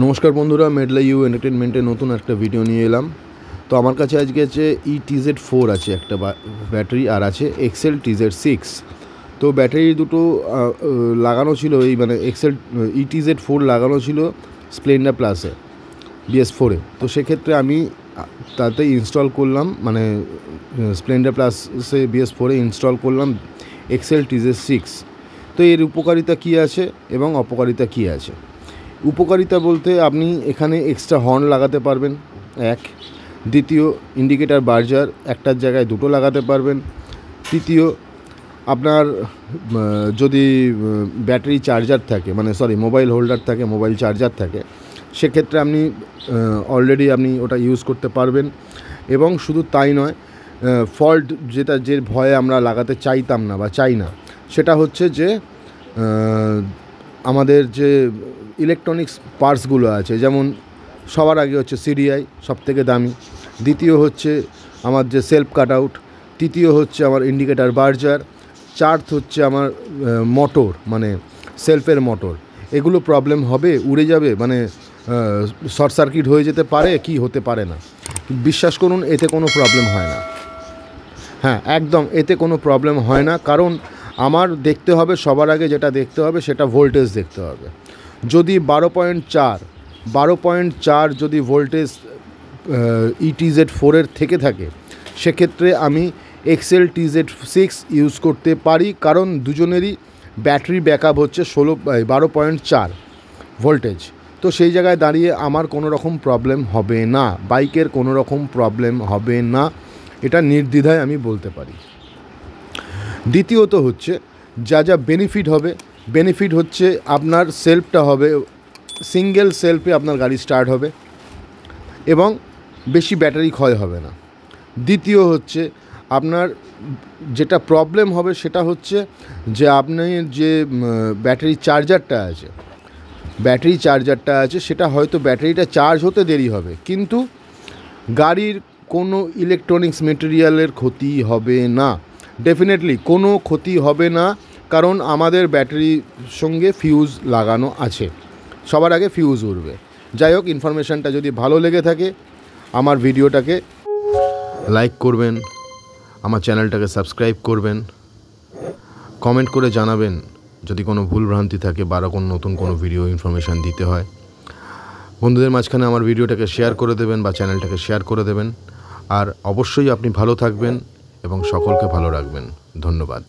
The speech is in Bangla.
নমস্কার বন্ধুরা, মেডলা ইউ এন্টারটেনমেন্টের নতুন একটা ভিডিও নিয়ে এলাম। তো আমার কাছে আজকে আছে ETZ4 আছে একটা ব্যাটারি, আর আছে এক্সেল TZ6। তো ব্যাটারি দুটো লাগানো ছিল, এই মানে এক্সেল ETZ4 লাগানো ছিল স্প্লেন্ডার প্লাসে BS4-এ। তো সেক্ষেত্রে আমি তাতে ইনস্টল করলাম, মানে স্প্লেন্ডার প্লাসে BS4-এ ইনস্টল করলাম এক্সেল TZ6। তো এর উপকারিতা কী আছে এবং অপকারিতা কী আছে। উপকারিতা বলতে আপনি এখানে এক্সট্রা হর্ন লাগাতে পারবেন, এক। দ্বিতীয়, ইন্ডিকেটার বার্জার একটার জায়গায় দুটো লাগাতে পারবেন। তৃতীয়, আপনার যদি ব্যাটারি চার্জার থাকে, মানে মোবাইল হোল্ডার থাকে, মোবাইল চার্জার থাকে, সেক্ষেত্রে আপনি অলরেডি আপনি ওটা ইউজ করতে পারবেন। এবং শুধু তাই নয়, ফল্ট যে ভয়ে আমরা লাগাতে চাইতাম না বা চাই না, সেটা হচ্ছে যে আমাদের যে ইলেকট্রনিক্স পার্টসগুলো আছে, যেমন সবার আগে হচ্ছে CDI, সবথেকে দামি। দ্বিতীয় হচ্ছে আমার যে সেলফ কাট আউট। তৃতীয় হচ্ছে আমার ইন্ডিকেটার বার্জার। চার্থ হচ্ছে আমার মোটর, মানে সেলফের মোটর। এগুলো প্রবলেম হবে, উড়ে যাবে, মানে শর্ট সার্কিট হয়ে যেতে পারে, কি হতে পারে না। বিশ্বাস করুন, এতে কোনো প্রবলেম হয় না। হ্যাঁ, একদম এতে কোনো প্রবলেম হয় না। কারণ আমার দেখতে হবে, সবার আগে যেটা দেখতে হবে সেটা ভোল্টেজ দেখতে হবে। যদি 12.4 যদি ভোল্টেজ ETZ4-এর থেকে থাকে, সেক্ষেত্রে আমি এক্সেল TZ6 ইউজ করতে পারি। কারণ দুজনেরই ব্যাটারি ব্যাকআপ হচ্ছে 12.4 ভোল্টেজ। তো সেই জায়গায় দাঁড়িয়ে আমার কোনো রকম প্রবলেম হবে না, বাইকের কোনো রকম প্রবলেম হবে না, এটা নির্দ্বিধায় আমি বলতে পারি। দ্বিতীয়ত হচ্ছে যা বেনিফিট হচ্ছে আপনার সেলফটা হবে সিঙ্গেল সেলফে, আপনার গাড়ি স্টার্ট হবে এবং বেশি ব্যাটারি ক্ষয় হবে না। দ্বিতীয় হচ্ছে আপনার যেটা প্রবলেম হবে সেটা হচ্ছে যে আপনি যে ব্যাটারি চার্জারটা আছে সেটা হয়তো ব্যাটারিটা চার্জ হতে দেরি হবে, কিন্তু গাড়ির কোনো ইলেকট্রনিক্স মেটেরিয়ালের ক্ষতি হবে না, ডেফিনেটলি কোনো ক্ষতি হবে না। কারণ আমাদের ব্যাটারির সঙ্গে ফিউজ লাগানো আছে, সবার আগে ফিউজ উড়বে। যাই হোক, ইনফরমেশানটা যদি ভালো লেগে থাকে আমার ভিডিওটাকে লাইক করবেন, আমার চ্যানেলটাকে সাবস্ক্রাইব করবেন, কমেন্ট করে জানাবেন যদি কোনো ভুলভ্রান্তি থাকে বা কোনো নতুন কোনো ভিডিও ইনফরমেশান দিতে হয়। বন্ধুদের মাঝখানে আমার ভিডিওটাকে শেয়ার করে দেবেন বা চ্যানেলটাকে শেয়ার করে দেবেন। আর অবশ্যই আপনি ভালো থাকবেন এবং সকলকে ভালো রাখবেন। ধন্যবাদ।